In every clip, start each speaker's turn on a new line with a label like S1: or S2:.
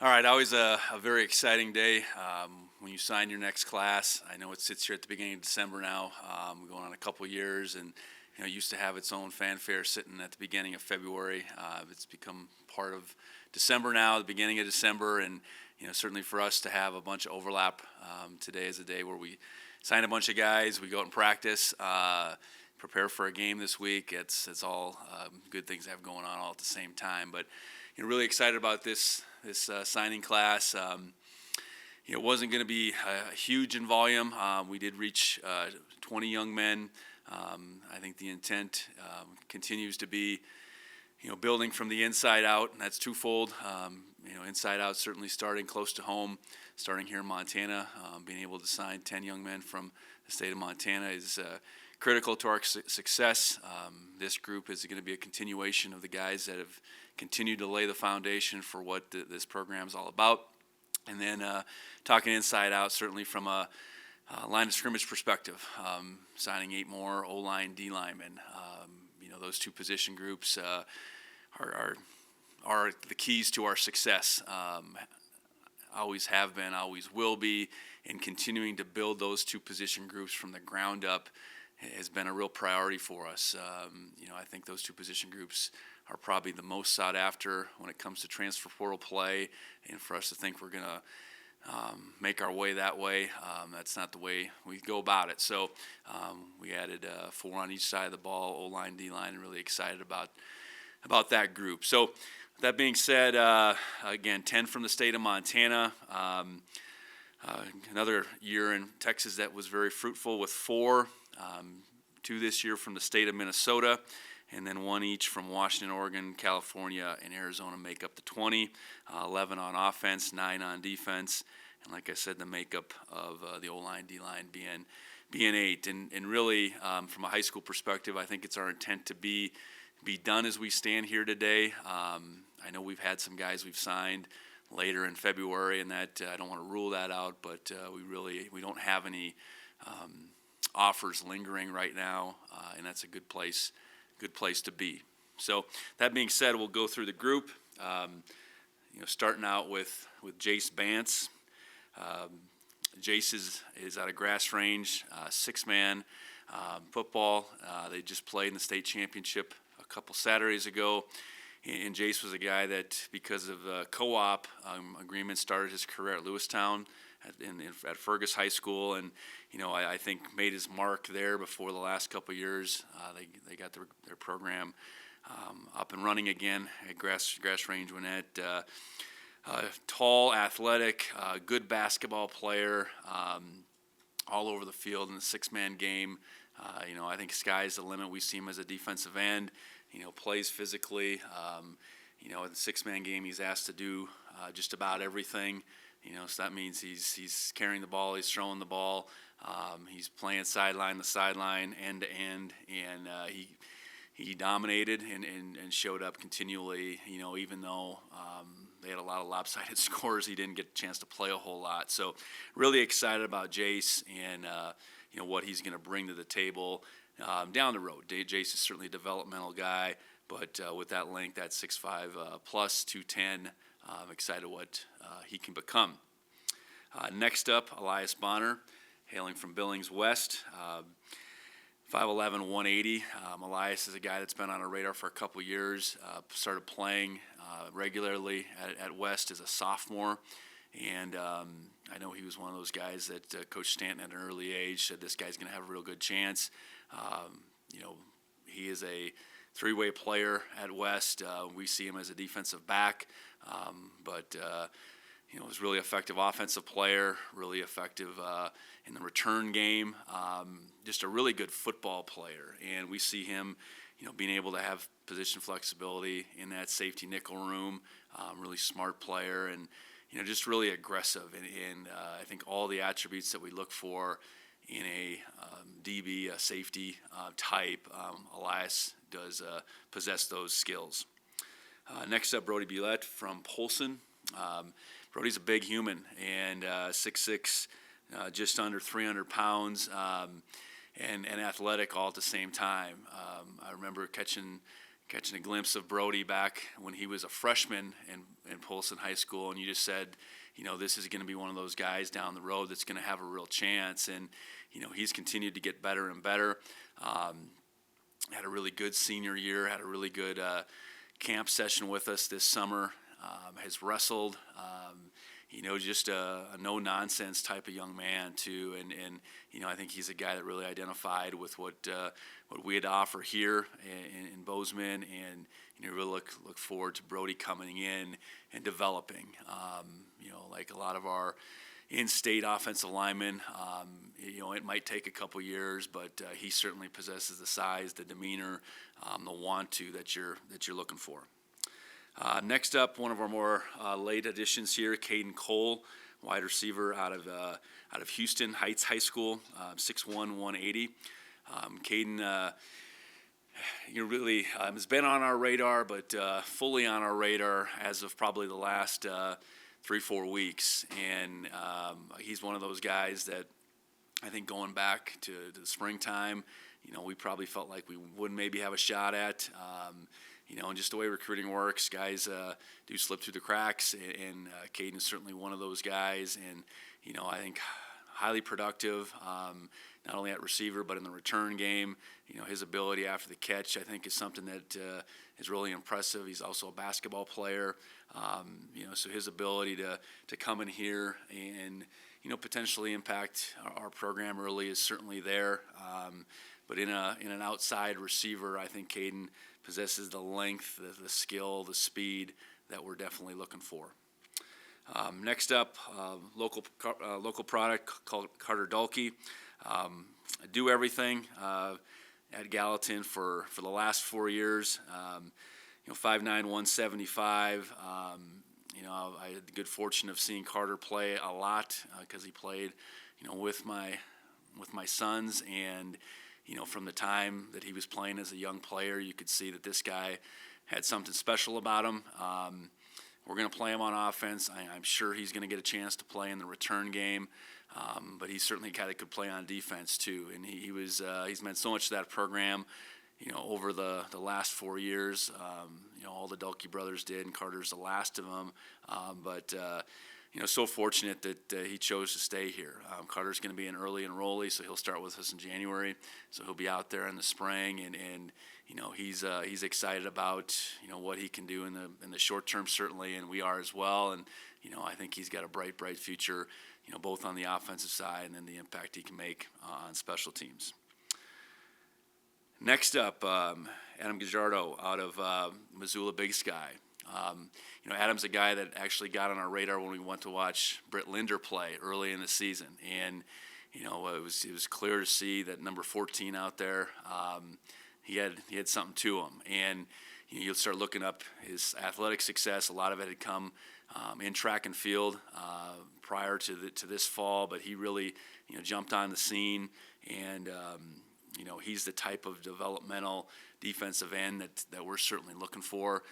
S1: All right, always a very exciting day when you sign your next class. I know it sits here at the beginning of December now. We're going on a couple years, and it used to have its own fanfare sitting at the beginning of February. It's become part of December now, the beginning of December, and certainly for us to have a bunch of overlap. Today is a day where we sign a bunch of guys, we go out and practice, prepare for a game this week. It's all good things to have going on all at the same time, but really excited about this signing class. It wasn't going to be huge in volume. We did reach 20 young men. I think the intent continues to be, building from the inside out, and that's twofold. Inside out, certainly starting close to home, starting here in Montana, being able to sign 10 young men from the state of Montana is critical to our success. This group is going to be a continuation of the guys that have continued to lay the foundation for what this program is all about. And then talking inside out, certainly from a line of scrimmage perspective, signing 8 more O-line, D-linemen. Those two position groups are the keys to our success. Always have been, always will be, and continuing to build those two position groups from the ground up has been a real priority for us. I think those two position groups are probably the most sought after when it comes to transfer portal play, and for us to think we're going to make our way that way, that's not the way we go about it. So we added 4 on each side of the ball, O-line, D-line, and really excited about that group. So that being said, again, 10 from the state of Montana. Another year in Texas that was very fruitful with 4, 2 this year from the state of Minnesota, and then 1 each from Washington, Oregon, California, and Arizona make up the 20. 11 on offense, 9 on defense, and like I said, the makeup of the O-line, D-line being 8. And really, from a high school perspective, I think it's our intent to be done as we stand here today. I know we've had some guys we've signed later in February, and that I don't want to rule that out, but we don't have any offers lingering right now, and that's a good place to be. So that being said, we'll go through the group. Starting out with Jace Bance. Jace is out of Grass Range, 6-man football. They just played in the state championship a couple Saturdays ago. And Jace was a guy that, because of the co-op agreement, started his career at Lewistown at Fergus High School, and I think made his mark there before the last couple of years. They got their program up and running again at Grass Range Winnett. Tall, athletic, good basketball player, all over the field in the 6-man game. I think sky's the limit. We see him as a defensive end. Plays physically. In the 6-man game, he's asked to do just about everything. So that means he's carrying the ball, he's throwing the ball, he's playing sideline to sideline, end to end, and he dominated and showed up continually. Even though they had a lot of lopsided scores, he didn't get a chance to play a whole lot. So really excited about Jace and what he's going to bring to the table down the road. Jace is certainly a developmental guy, but with that length, that 6'5", plus 210, I'm excited what he can become. Next up, Elias Bonner, hailing from Billings West, 5'11", 180. Elias is a guy that's been on our radar for a couple years. Started playing regularly at West as a sophomore, and I know he was one of those guys that Coach Stanton at an early age said this guy's going to have a real good chance. He is a 3-way player at West. We see him as a defensive back, but was really effective offensive player, really effective in the return game, just a really good football player. And we see him, being able to have position flexibility in that safety nickel room, really smart player, and just really aggressive. And I think all the attributes that we look for in a DB, a safety type, Elias does possess those skills. Next up, Brody Bulette from Polson. Brody's a big human, and 6'6", just under 300 pounds, and athletic all at the same time. I remember catching catching a glimpse of Brody back when he was a freshman in Polson High School, and you just said, this is going to be one of those guys down the road that's going to have a real chance. And, he's continued to get better and better. Had a really good senior year, had a really good camp session with us this summer, has wrestled, just a no-nonsense type of young man, too. And I think he's a guy that really identified with what we had to offer here in Bozeman, and really look forward to Brody coming in and developing. Like a lot of our in-state offensive linemen, it might take a couple years, but he certainly possesses the size, the demeanor, the want-to that you're looking for. Next up, one of our more late additions here, Caden Cole, wide receiver out of Houston Heights High School, 6'1", 180. Caden, really has been on our radar, but fully on our radar as of probably the last 3-4 weeks. And he's one of those guys that I think going back to the springtime, we probably felt like we would maybe have a shot at. And just the way recruiting works, guys do slip through the cracks, and Caden is certainly one of those guys. And, I think highly productive, not only at receiver but in the return game. His ability after the catch, I think, is something that is really impressive. He's also a basketball player, so his ability to come in here and, potentially impact our program early is certainly there. But in an outside receiver, I think Caden possesses the length, the skill, the speed that we're definitely looking for. Next up, local product called Carter Dulkey. Do everything at Gallatin for the last 4 years. 5'9", 175. I had the good fortune of seeing Carter play a lot because he played, with my sons, and from the time that he was playing as a young player, you could see that this guy had something special about him. We're going to play him on offense. I'm sure he's going to get a chance to play in the return game, but he's certainly a guy that could play on defense too. And he's meant so much to that program, over the last 4 years. All the Dulkey brothers did, and Carter's the last of them. But so fortunate that he chose to stay here. Carter's going to be an early enrollee, so he'll start with us in January. So he'll be out there in the spring, and he's excited about what he can do in the short term, certainly, and we are as well. And I think he's got a bright future, both on the offensive side and then the impact he can make on special teams. Next up, Adam Gajardo out of Missoula Big Sky. Adam's a guy that actually got on our radar when we went to watch Britt Linder play early in the season, and it was clear to see that number 14 out there. He had something to him, and you'll start looking up his athletic success. A lot of it had come in track and field prior to this fall, but he really jumped on the scene, and he's the type of developmental defensive end that we're certainly looking for.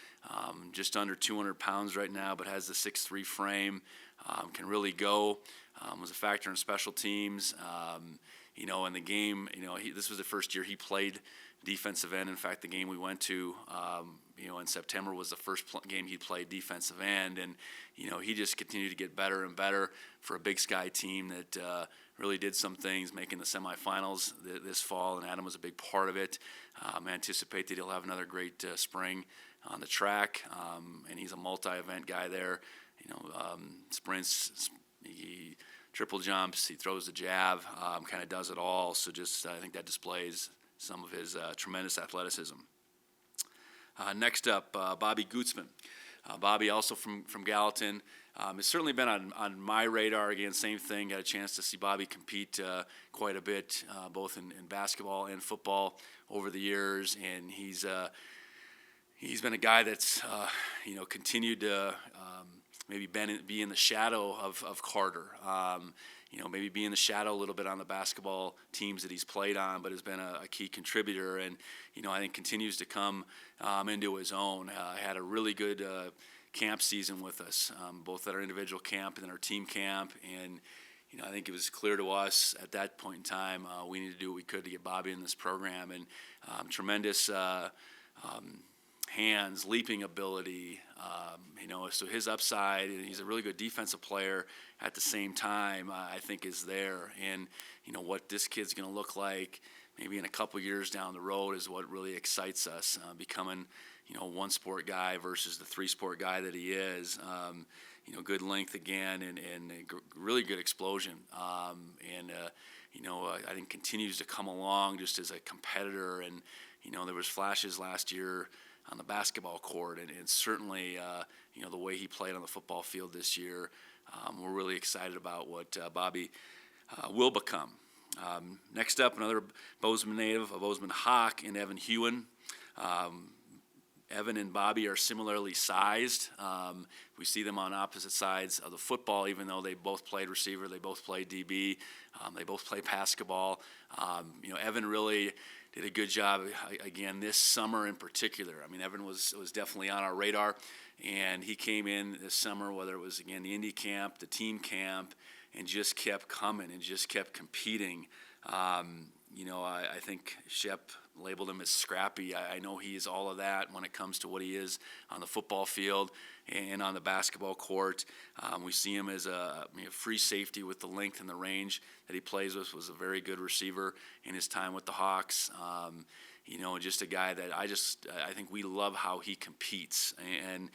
S1: Just under 200 pounds right now, but has the 6'3" frame, can really go. Was a factor in special teams. In the game, this was the first year he played defensive end. In fact, the game we went to, in September was the first game he played defensive end, and he just continued to get better and better for a Big Sky team that really did some things, making the semifinals this fall, and Adam was a big part of it. I anticipate that he'll have another great spring on the track, and he's a multi-event guy there. Sprints, he triple jumps, he throws the jab, kind of does it all. So I think that displays some of his tremendous athleticism. Next up, Bobby Gutzman. Bobby, also from Gallatin, has certainly been on my radar. Again, same thing. Got a chance to see Bobby compete quite a bit, both in basketball and football over the years, and he's been a guy that's continued to maybe be in the shadow of Carter. Maybe be in the shadow a little bit on the basketball teams that he's played on, but has been a key contributor, and I think continues to come into his own. Had a really good camp season with us, both at our individual camp and then our team camp, and I think it was clear to us at that point in time we needed to do what we could to get Bobby in this program, and tremendous hands, leaping ability. So his upside, and he's a really good defensive player at the same time, I think is there. And, what this kid's going to look like maybe in a couple years down the road is what really excites us, becoming, one sport guy versus the three sport guy that he is. Good length again and really good explosion. I think continues to come along just as a competitor. And, there was flashes last year on the basketball court, and certainly, the way he played on the football field this year. We're really excited about what Bobby will become. Next up, another Bozeman native, a Bozeman Hawk, in Evan Hewen. Evan and Bobby are similarly sized. We see them on opposite sides of the football, even though they both played receiver, they both played DB, they both play basketball. Evan really did a good job, again, this summer in particular. Evan was definitely on our radar, and he came in this summer, whether it was, again, the Indy camp, the team camp, and just kept coming and just kept competing. I think Shep labeled him as scrappy. I know he is all of that when it comes to what he is on the football field and on the basketball court. We see him as a free safety with the length and the range that he plays with. Was a very good receiver in his time with the Hawks. Just a guy that I think we love how he competes. And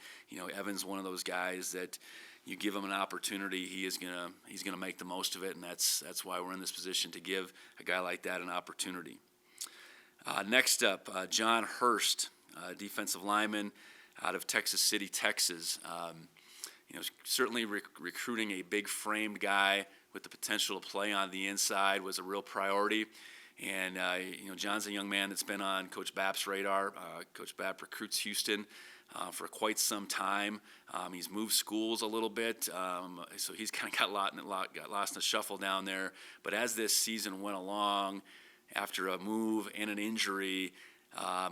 S1: Evan's one of those guys that you give him an opportunity, he's gonna make the most of it, and that's why we're in this position to give a guy like that an opportunity. Next up, John Hurst, defensive lineman out of Texas City, Texas. Certainly recruiting a big-framed guy with the potential to play on the inside was a real priority. And, John's a young man that's been on Coach Bapp's radar. Coach Bapp recruits Houston for quite some time. He's moved schools a little bit, so he's kind of got lost in the shuffle down there. But as this season went along, after a move and an injury,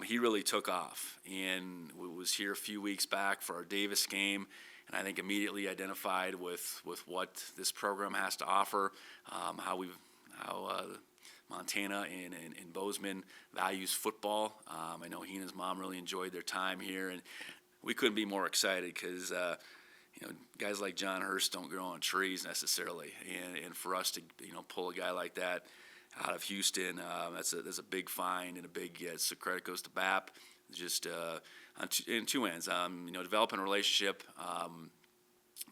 S1: he really took off and was here a few weeks back for our Davis game, and I think immediately identified with what this program has to offer, how Montana and Bozeman values football. I know he and his mom really enjoyed their time here, and we couldn't be more excited because guys like John Hurst don't grow on trees necessarily, and for us to pull a guy like that out of Houston, that's a big find and a big so credit goes to BAP. Just in two ends, developing a relationship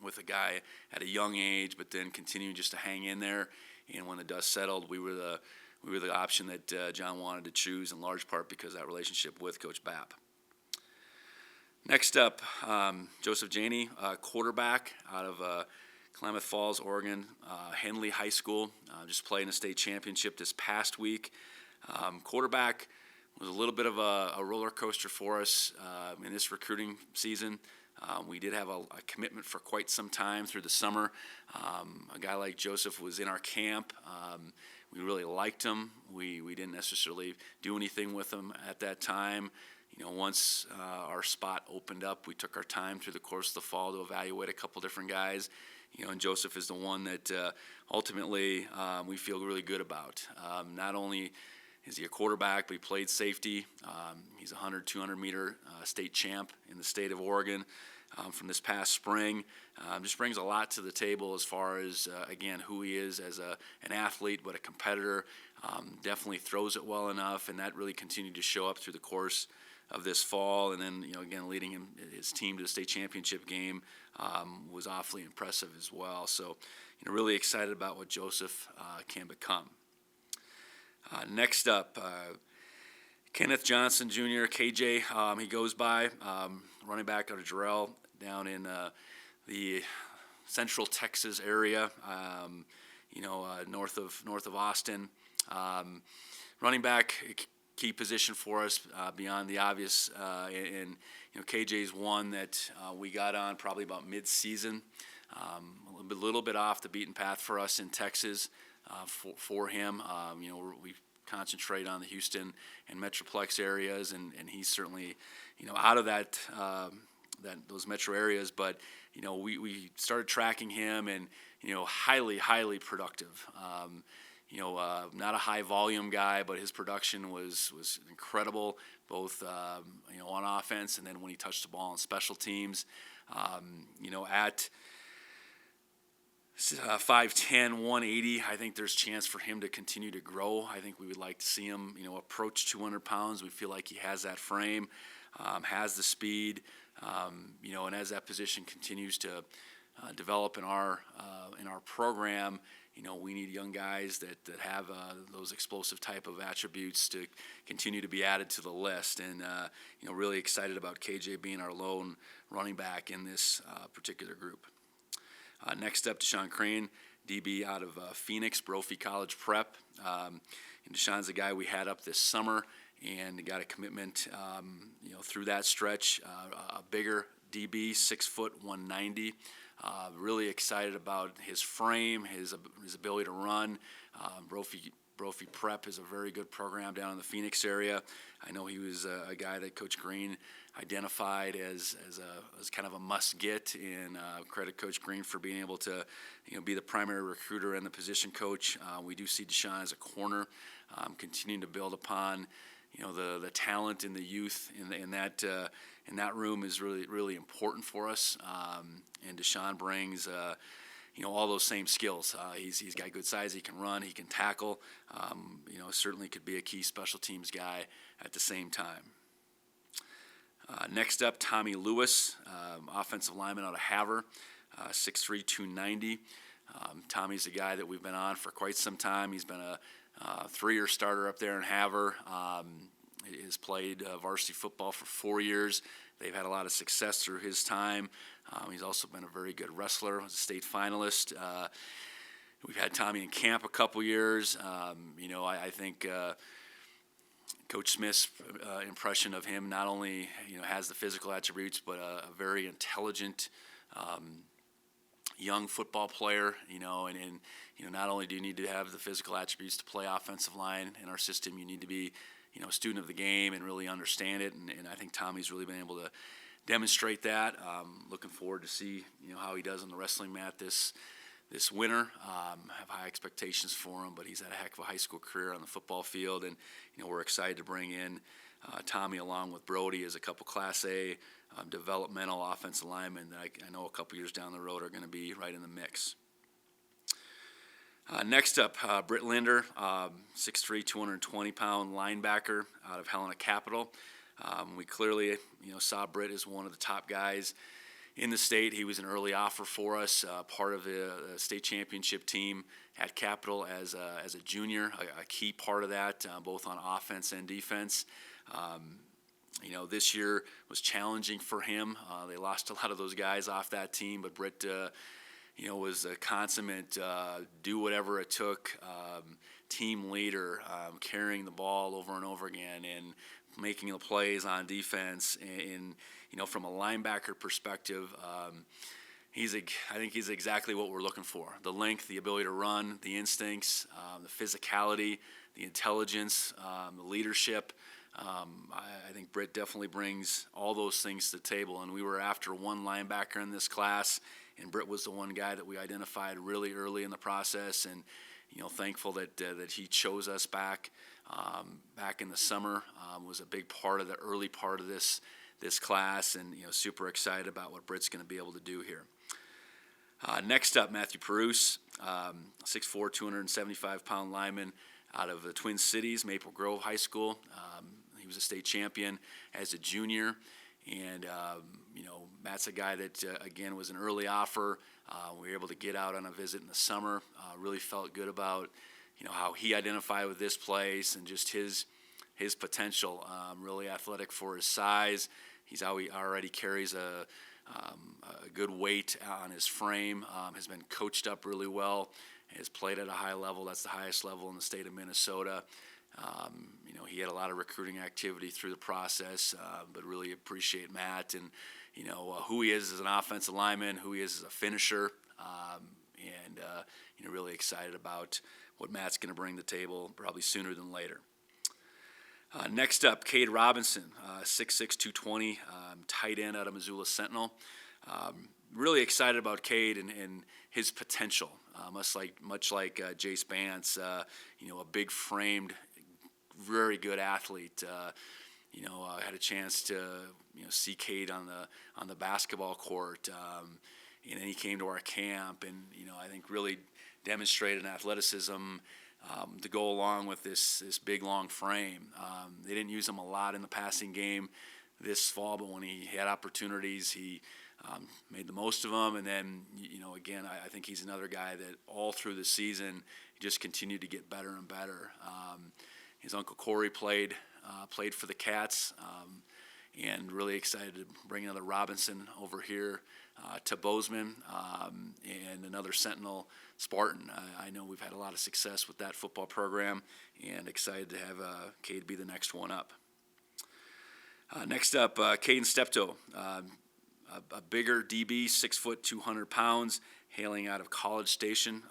S1: with a guy at a young age, but then continuing just to hang in there. And when the dust settled, we were the option that John wanted to choose, in large part because of that relationship with Coach Bapp. Next up, Joseph Janey, quarterback out of Klamath Falls, Oregon, Henley High School, just played in a state championship this past week. Quarterback was a little bit of a roller coaster for us in this recruiting season. We did have a commitment for quite some time through the summer. A guy like Joseph was in our camp. We really liked him. We didn't necessarily do anything with him at that time. Once our spot opened up, we took our time through the course of the fall to evaluate a couple different guys. And Joseph is the one that ultimately we feel really good about. Not only is he a quarterback, but he played safety. He's a 100, 200-meter state champ in the state of Oregon from this past spring. Just brings a lot to the table as far as, again, who he is as an athlete, but a competitor. Definitely throws it well enough, and that really continued to show up through the course of this fall. And then, again, leading his team to the state championship game was awfully impressive as well. So, really excited about what Joseph can become. Next up, Kenneth Johnson Jr., KJ, he goes by, running back out of Jarrell down in the central Texas area, north of Austin. Running back, key position for us beyond the obvious, and KJ's one that we got on probably about mid-season, a little bit off the beaten path for us in Texas. For him, we concentrate on the Houston and Metroplex areas, and he's certainly, out of those metro areas. But we started tracking him, and highly productive. Not a high volume guy, but his production was incredible. both on offense and then when he touched the ball on special teams. At 5'10", 180, I think there's chance for him to continue to grow. I think we would like to see him, approach 200 pounds. We feel like he has that frame, has the speed, and as that position continues to develop in our program, we need young guys that have those explosive type of attributes to continue to be added to the list. And, really excited about KJ being our lone running back in this particular group. Next up, Deshaun Crane, DB out of Phoenix, Brophy College Prep. And Deshaun's a guy we had up this summer and got a commitment, through that stretch. A bigger DB, 6 foot, 190. Really excited about his frame, his ability to run. Brophy Prep is a very good program down in the Phoenix area. I know he was a guy that Coach Green identified as kind of a must-get, and credit Coach Green for being able to be the primary recruiter and the position coach. We do see Deshaun as a corner, continuing to build upon the talent in the youth in that room is really important for us. And Deshaun brings all those same skills. He's got good size. He can run. He can tackle. Certainly could be a key special teams guy at the same time. Next up, Tommy Lewis, offensive lineman out of Havre, 6'3", 290. Tommy's a guy that we've been on for quite some time. He's been a 3-year starter up there in Havre. Has played varsity football for 4 years. They've had a lot of success through his time. He's also been a very good wrestler, was a state finalist. We've had Tommy in camp a couple years. I think Coach Smith's impression of him not only has the physical attributes, but a very intelligent young football player. And not only do you need to have the physical attributes to play offensive line in our system, you need to be a student of the game and really understand it. And I think Tommy's really been able to demonstrate that. Looking forward to see how he does on the wrestling mat this winter. Have high expectations for him, but he's had a heck of a high school career on the football field, and we're excited to bring in Tommy along with Brody as a couple Class A developmental offensive linemen that I know a couple years down the road are going to be right in the mix. Next up, Britt Linder, 6'3", 220-pound linebacker out of Helena Capital. We clearly, saw Britt as one of the top guys in the state. He was an early offer for us, part of the state championship team at Capital as a junior, a key part of that, both on offense and defense. This year was challenging for him. They lost a lot of those guys off that team, but Britt was a consummate do whatever it took team leader, carrying the ball over and over again and making the plays on defense. And from a linebacker perspective, I think he's exactly what we're looking for. The length, the ability to run, the instincts, the physicality, the intelligence, the leadership. I think Britt definitely brings all those things to the table. And we were after one linebacker in this class, and Britt was the one guy that we identified really early in the process, and thankful that he chose us back in the summer. Was a big part of the early part of this class, and super excited about what Britt's going to be able to do here. Next up, Matthew Perouse, 6'4", 275-pound lineman out of the Twin Cities, Maple Grove High School. He was a state champion as a junior. And, Matt's a guy that, again, was an early offer. We were able to get out on a visit in the summer. Really felt good about, how he identified with this place and just his potential. Really athletic for his size. He already carries a good weight on his frame. Has been coached up really well. Has played at a high level. That's the highest level in the state of Minnesota. He had a lot of recruiting activity through the process, but really appreciate Matt and, who he is as an offensive lineman, who he is as a finisher, and really excited about what Matt's going to bring to the table probably sooner than later. Next up, Cade Robinson, 6'6", 220, tight end out of Missoula Sentinel. Really excited about Cade and his potential, much like Jace Bance, a big framed, very good athlete. I had a chance to see Cade on the basketball court, and then he came to our camp, and I think really demonstrated an athleticism to go along with this big long frame. They didn't use him a lot in the passing game this fall, but when he had opportunities, he made the most of them. And then again, I think he's another guy that all through the season he just continued to get better and better. His uncle Corey played for the Cats, and really excited to bring another Robinson over here to Bozeman, and another Sentinel Spartan. I know we've had a lot of success with that football program, and excited to have Cade be the next one up. Next up, Caden Steptoe, a bigger DB, 6 foot, 200 pounds, hailing out of College Station,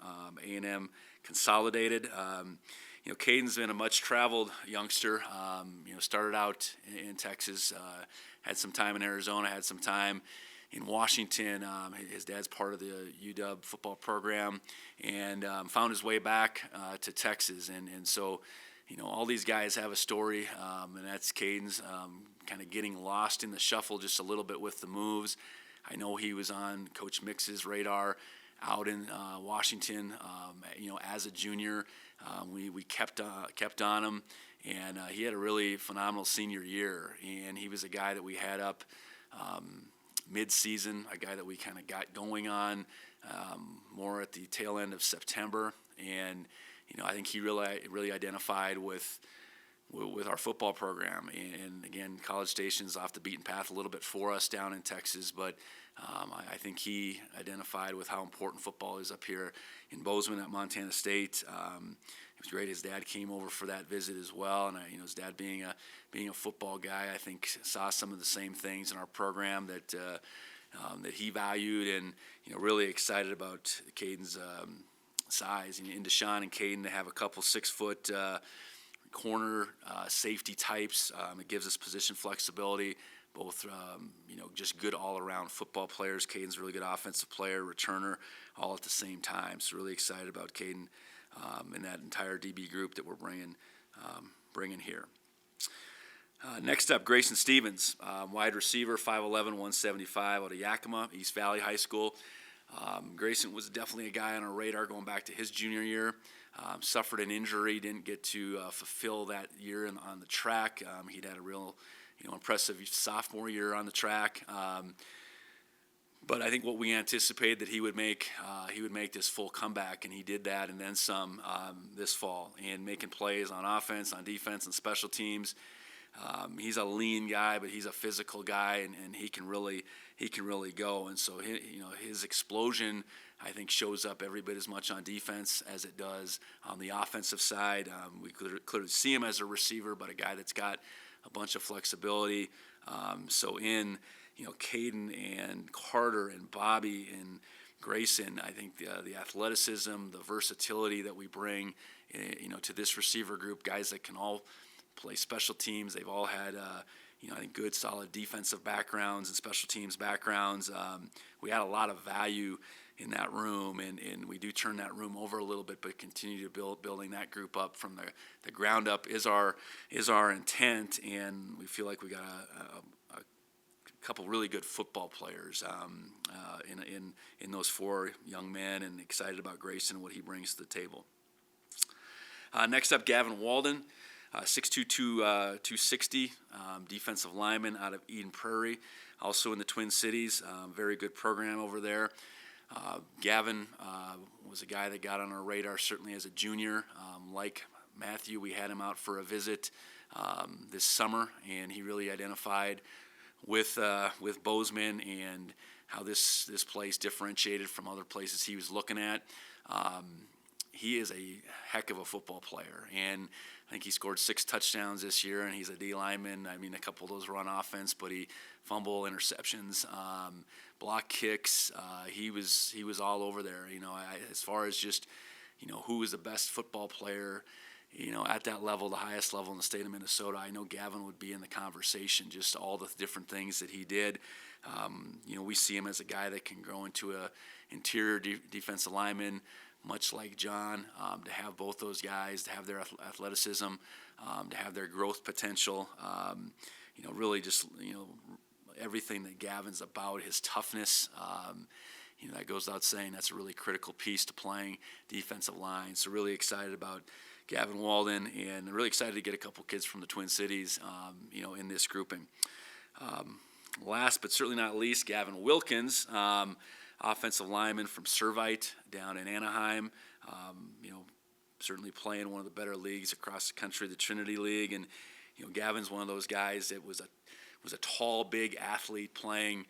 S1: A&M Consolidated. Caden's been a much-traveled youngster. Started out in Texas, had some time in Arizona, had some time in Washington. His dad's part of the UW football program, and found his way back to Texas. And so, all these guys have a story, and that's Caden's kind of getting lost in the shuffle just a little bit with the moves. I know he was on Coach Mix's radar out in Washington, as a junior. We kept on him, and he had a really phenomenal senior year. And he was a guy that we had up mid-season, a guy that we kind of got going on more at the tail end of September. And I think he really identified with our football program. And again, College Station's off the beaten path a little bit for us down in Texas, but I think he identified with how important football is up here in Bozeman at Montana State. It was great. His dad came over for that visit as well, and his dad being a football guy, I think saw some of the same things in our program that he valued, and really excited about Caden's size. In Deshaun and Caden, to have a couple 6 foot corner safety types. It gives us position flexibility. Both, just good all-around football players. Caden's a really good offensive player, returner, all at the same time. So really excited about Caden and that entire DB group that we're bringing here. Next up, Grayson Stevens, wide receiver, 5'11", 175, out of Yakima, East Valley High School. Grayson was definitely a guy on our radar going back to his junior year. Suffered an injury, didn't get to fulfill that year on the track. He'd had a real impressive sophomore year on the track. But I think what we anticipated that he would make this full comeback, and he did that and then some this fall, and making plays on offense, on defense, and special teams. He's a lean guy, but he's a physical guy, and he can really go. And so his explosion, I think, shows up every bit as much on defense as it does on the offensive side. We clearly see him as a receiver, but a guy that's got a bunch of flexibility. So in Caden and Carter and Bobby and Grayson, I think the athleticism, the versatility that we bring, to this receiver group, guys that can all play special teams. They've all had, I think, good, solid defensive backgrounds and special teams backgrounds. We had a lot of value in that room, and we do turn that room over a little bit, but continue to building that group up from the ground up is our intent, and we feel like we got a couple really good football players in those four young men, and excited about Grayson and what he brings to the table. Next up, Gavin Walden, 6'2", 260, defensive lineman out of Eden Prairie, also in the Twin Cities. Very good program over there. Gavin was a guy that got on our radar certainly as a junior. Like Matthew, we had him out for a visit this summer, and he really identified with Bozeman and how this place differentiated from other places he was looking at. He is a heck of a football player, and I think he scored 6 touchdowns this year, and he's a D lineman. I mean, a couple of those were on offense, but he fumble, interceptions, block kicks. He was all over there. As far as just who was the best football player, at that level, the highest level in the state of Minnesota, I know Gavin would be in the conversation. Just all the different things that he did. We see him as a guy that can grow into a interior defensive lineman, much like John, to have both those guys, to have their athleticism, to have their growth potential. Really just, everything that Gavin's about, his toughness. That goes without saying. That's a really critical piece to playing defensive line. So really excited about Gavin Walden, and really excited to get a couple kids from the Twin Cities, in this grouping. Last but certainly not least, Gavin Wilkins, offensive lineman from Servite down in Anaheim. Certainly playing one of the better leagues across the country, the Trinity League, and Gavin's one of those guys that was a tall, big athlete playing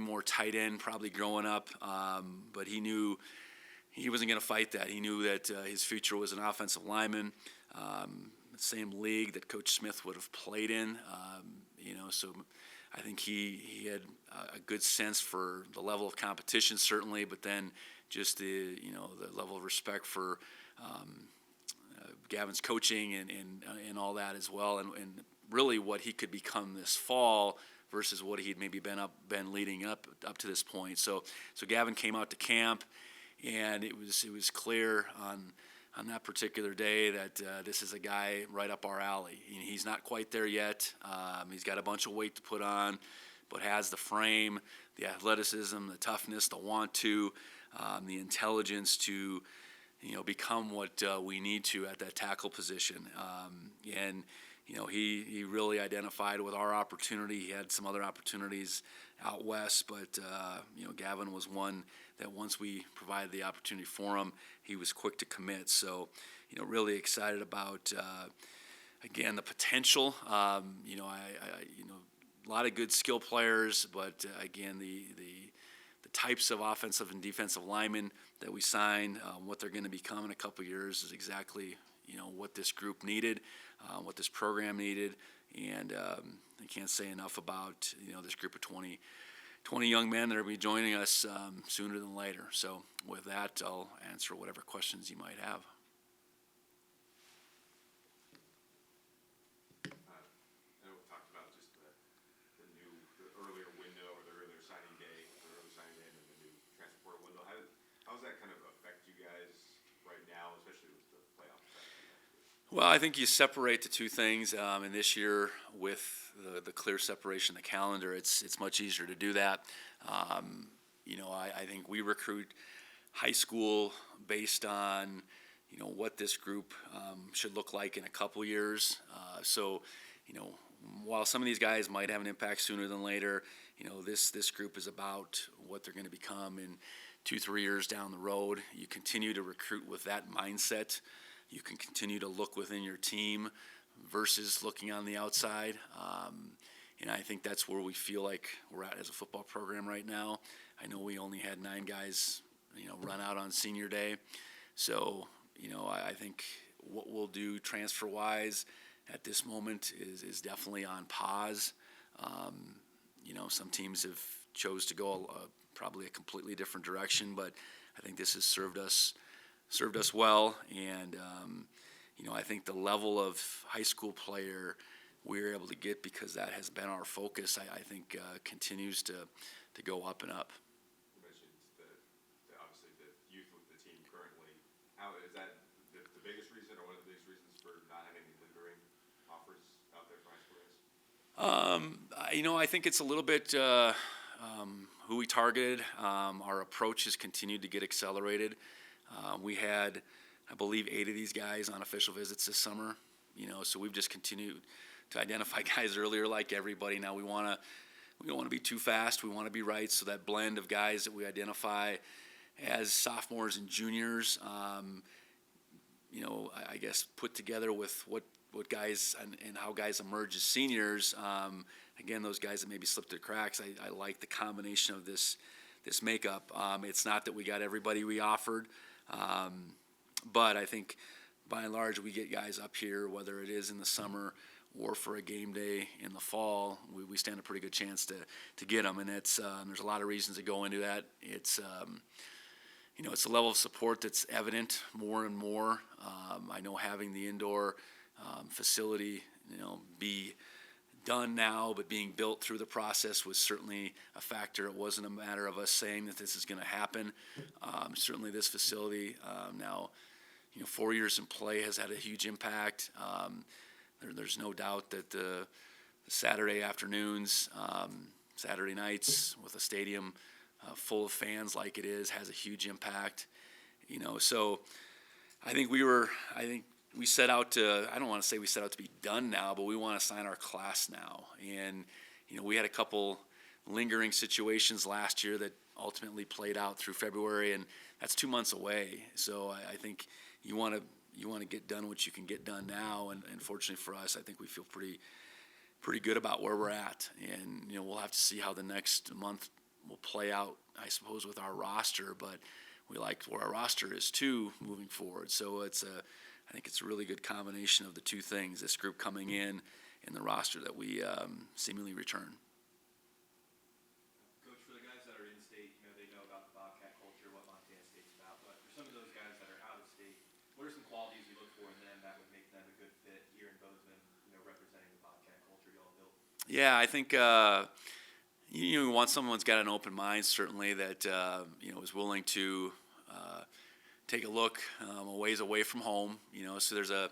S1: more tight end, probably growing up, but he knew he wasn't going to fight that. He knew that his future was an offensive lineman, the same league that Coach Smith would have played in. So I think he had a good sense for the level of competition, certainly, but then just the level of respect for Gavin's coaching and all that as well, and really what he could become this fall versus what he'd maybe been leading up to this point. So Gavin came out to camp, and it was clear on that particular day that this is a guy right up our alley. He's not quite there yet. He's got a bunch of weight to put on, but has the frame, the athleticism, the toughness, the want to, the intelligence to become what we need to at that tackle position. He really identified with our opportunity. He had some other opportunities out west, but Gavin was one that once we provided the opportunity for him, he was quick to commit. So, really excited about again the potential. A lot of good skill players, but again the types of offensive and defensive linemen that we signed, what they're going to become in a couple of years is exactly what this group needed, what this program needed, and I can't say enough about this group of 20 young men that are going to be joining us sooner than later. So with that, I'll answer whatever questions you might have.
S2: I know we talked about just the earlier window or the earlier signing day, and then the new transfer portal window. How does that kind of affect you guys right now, especially with the playoff effect?
S1: Well, I think you separate the two things, and this year with the clear separation of the calendar, it's much easier to do that. I think we recruit high school based on what this group should look like in a couple years. While some of these guys might have an impact sooner than later, this group is about what they're going to become in 2-3 years down the road. You continue to recruit with that mindset. You can continue to look within your team versus looking on the outside. And I think that's where we feel like we're at as a football program right now. I know we only had 9 guys, run out on senior day. So, I think what we'll do transfer-wise at this moment is definitely on pause. Some teams have chose to go probably a completely different direction, but I think this has served us well. And I think the level of high school player we were able to get, because that has been our focus, I think continues to go up and up.
S2: You mentioned obviously the youth with the team currently. How is that the biggest reason, or one of the biggest reasons for not having any lingering offers out there for high school guys?
S1: I think it's a little bit who we targeted. Our approach has continued to get accelerated. We had, I believe, 8 of these guys on official visits this summer. So we've just continued to identify guys earlier, like everybody. Now we don't want to be too fast. We want to be right. So that blend of guys that we identify as sophomores and juniors, I guess put together with what guys and how guys emerge as seniors. Again, those guys that maybe slipped through the cracks. I like the combination of this makeup. It's not that we got everybody we offered, but I think by and large we get guys up here, whether it is in the summer or for a game day in the fall. We stand a pretty good chance to get them, and it's there's a lot of reasons to go into that. It's it's a level of support that's evident more and more. I know having the indoor facility, be done now, but being built through the process was certainly a factor. It wasn't a matter of us saying that this is going to happen. Certainly this facility now, 4 years in play has had a huge impact. There's no doubt that the Saturday afternoons, Saturday nights with a stadium full of fans like it is has a huge impact. So I think we set out to, I don't want to say we set out to be done now, but we want to sign our class now. And, we had a couple lingering situations last year that ultimately played out through February, and that's 2 months away. So I think you want to get done what you can get done now. And fortunately for us, I think we feel pretty good about where we're at. And, we'll have to see how the next month will play out, I suppose, with our roster. But we like where our roster is, too, moving forward. So I think it's a really good combination of the two things, this group coming in and the roster that we seemingly return.
S3: Coach, for the guys that are in state, they know about the Bobcat culture, what Montana State's about. But for some of those guys that are out of state, what are some qualities you look for in them that would make them a good fit here in Bozeman, representing the Bobcat culture y'all built?
S1: Yeah, I think you want someone who's got an open mind, certainly, that is willing to take a look a ways away from home. So there's a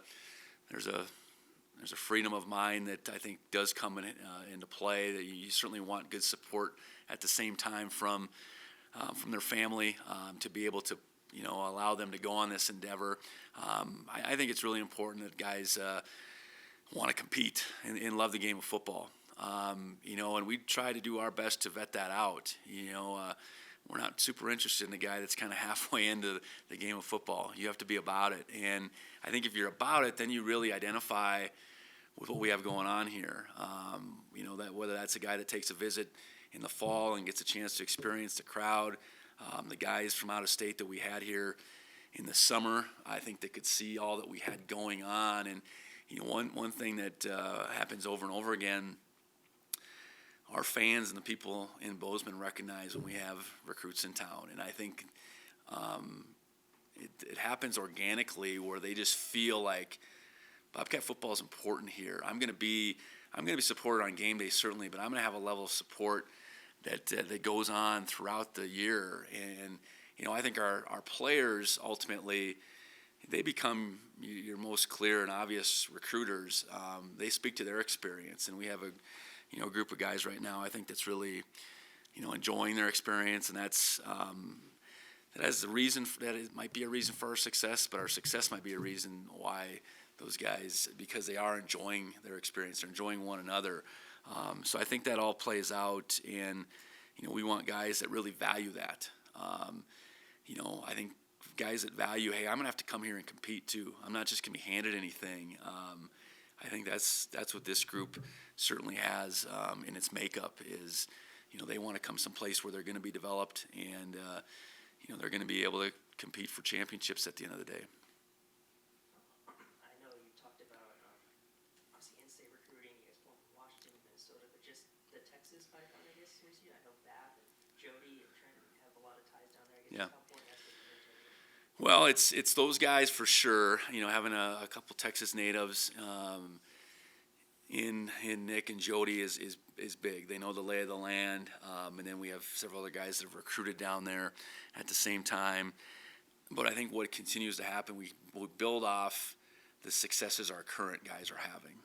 S1: freedom of mind that I think does come into play. That you certainly want good support at the same time from their family to be able to allow them to go on this endeavor. I think it's really important that guys want to compete and love the game of football. And we try to do our best to vet that out. We're not super interested in a guy that's kind of halfway into the game of football. You have to be about it. And I think if you're about it, then you really identify with what we have going on here. That whether that's a guy that takes a visit in the fall and gets a chance to experience the crowd, the guys from out of state that we had here in the summer, I think they could see all that we had going on. And, one thing that happens over and over again, our fans and the people in Bozeman recognize when we have recruits in town. And I think it happens organically where they just feel like Bobcat football is important here. I'm going to be supported on game day, certainly, but I'm going to have a level of support that goes on throughout the year. And, I think our players ultimately, they become your most clear and obvious recruiters. They speak to their experience, and we have a group of guys right now, I think, that's really, enjoying their experience, and that has the reason that it might be a reason for our success, but our success might be a reason why those guys, because they are enjoying their experience, they're enjoying one another. So I think that all plays out, and we want guys that really value that. I think guys that value, hey, I'm gonna have to come here and compete too. I'm not just gonna be handed anything. I think that's what this group certainly has in its makeup is, they want to come someplace where they're going to be developed and, they're going to be able to compete for championships at the end of the day.
S4: I know you talked about obviously in-state recruiting. You guys won from Washington, Minnesota, but just the Texas pipeline, I guess, seems to you. I know Bath and Jody and Trent have a lot of ties down there. I guess
S1: Yeah.
S4: how important that's been to you.
S1: Well, it's those guys for sure. Having a couple Texas natives in Nick and Jody is big. They know the lay of the land, and then we have several other guys that have recruited down there at the same time. But I think what continues to happen, we build off the successes our current guys are having.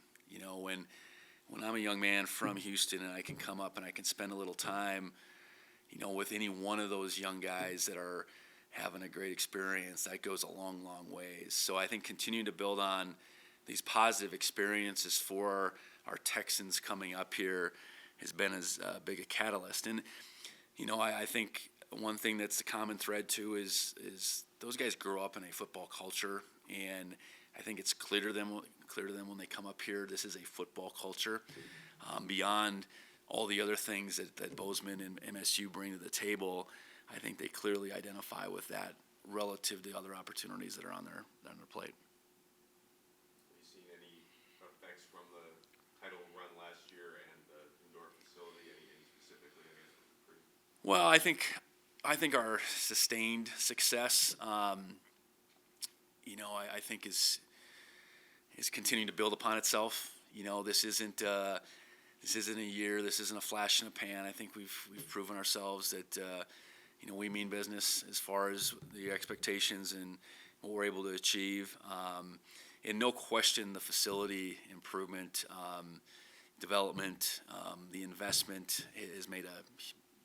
S1: When I'm a young man from Houston and I can come up and I can spend a little time, with any one of those young guys that are having a great experience, that goes a long, long ways. So I think continuing to build on these positive experiences for our Texans coming up here has been as big a catalyst. And, I think one thing that's the common thread too is those guys grow up in a football culture, and I think it's clear to them when they come up here, this is a football culture. Beyond all the other things that Bozeman and MSU bring to the table, I think they clearly identify with that relative to other opportunities that are on their plate.
S2: Have you seen any effects from the title run last year and the indoor facility, any specifically, I guess, for recruiting?
S1: Well, I think our sustained success, I think is continuing to build upon itself. This isn't this isn't a year, this isn't a flash in the pan. I think we've proven ourselves that, we mean business as far as the expectations and what we're able to achieve. And no question, the facility improvement, development, the investment has made a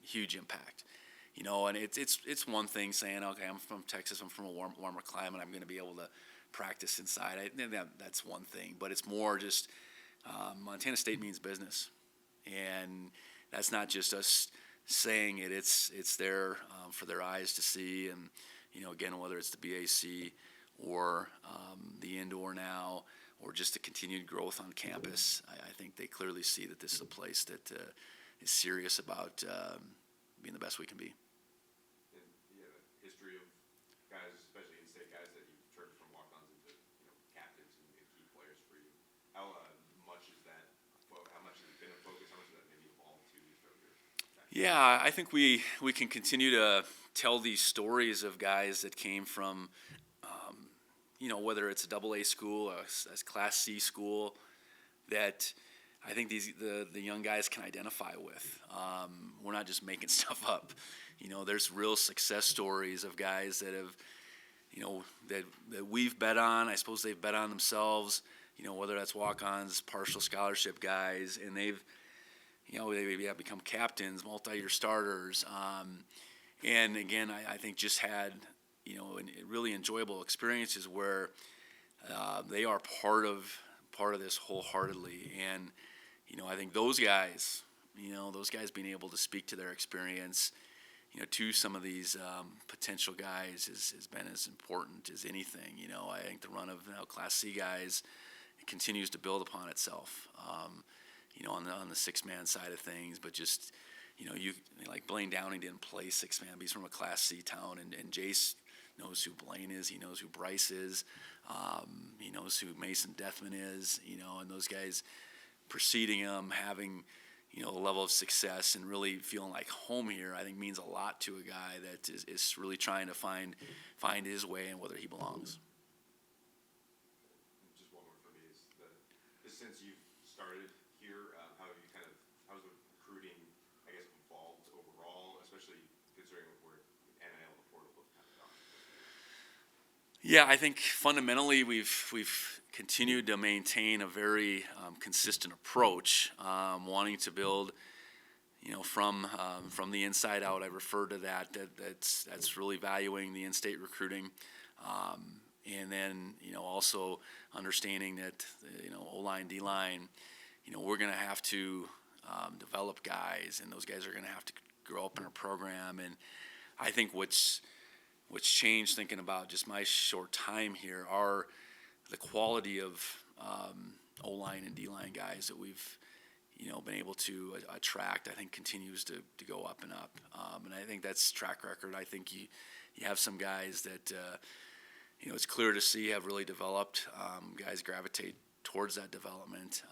S1: huge impact. And it's one thing saying, okay, I'm from Texas, I'm from a warmer climate, I'm going to be able to practice inside. That's one thing, but it's more just Montana State means business, and that's not just us saying it. It's there for their eyes to see, and again, whether it's the BAC or the indoor now, or just the continued growth on campus, I think they clearly see that this is a place that is serious about being the best we can be.
S2: And the history of guys, especially in-state guys that you've turned from walk-ons into captains and key players for you. How much is that? How much has it been a focus? How much has that maybe evolved to throughout your time?
S1: Yeah, I think we can continue to tell these stories of guys that came from, whether it's a AA school or a Class C school, that I think the young guys can identify with. We're not just making stuff up. There's real success stories of guys that have, that we've bet on. I suppose they've bet on themselves. Whether that's walk-ons, partial scholarship guys, and they've become captains, multi-year starters. And again, I think just had, really enjoyable experiences where they are part of this wholeheartedly. And, I think those guys being able to speak to their experience, to some of these potential guys has been as important as anything. I think the run of Class C guys continues to build upon itself, on the six-man side of things, but just, like Blaine Downing didn't play six-man, but he's from a Class C town, and Jace knows who Blaine is, he knows who Bryce is, he knows who Mason Deathman is, and those guys preceding him, having, a level of success and really feeling like home here, I think means a lot to a guy that is really trying to find his way and whether he belongs.
S2: Just one more for me is since you've started here, how's the recruiting, I guess, evolved overall, especially considering where NIL and the portal have kind of gone?
S1: Yeah, I think fundamentally we've continued to maintain a very consistent approach, wanting to build, from the inside out. I refer to that's really valuing the in-state recruiting, and then also understanding that O-line, D-line, we're going to have to develop guys, and those guys are going to have to grow up in our program. And I think what's changed, thinking about just my short time here, are the quality of O-line and D-line guys that we've been able to attract. I think continues to go up and up, and I think that's track record. I think you have some guys that it's clear to see have really developed. Guys gravitate towards that development.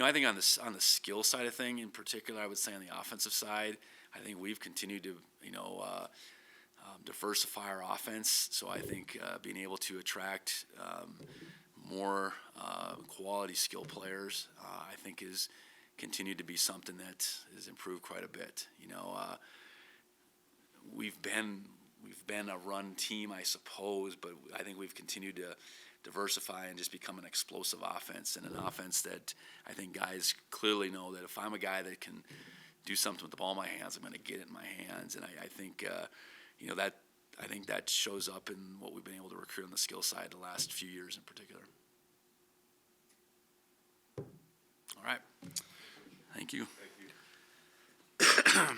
S1: I think on the skill side of thing, in particular, I would say on the offensive side, I think we've continued to diversify our offense. So I think being able to attract more quality skill players, I think is continued to be something that has improved quite a bit. We've been a run team, I suppose, but I think we've continued to diversify and just become an explosive offense, and an offense that I think guys clearly know that if I'm a guy that can do something with the ball in my hands, I'm going to get it in my hands. And I think that shows up in what we've been able to recruit on the skill side the last few years in particular. All right. Thank you.
S2: Thank you.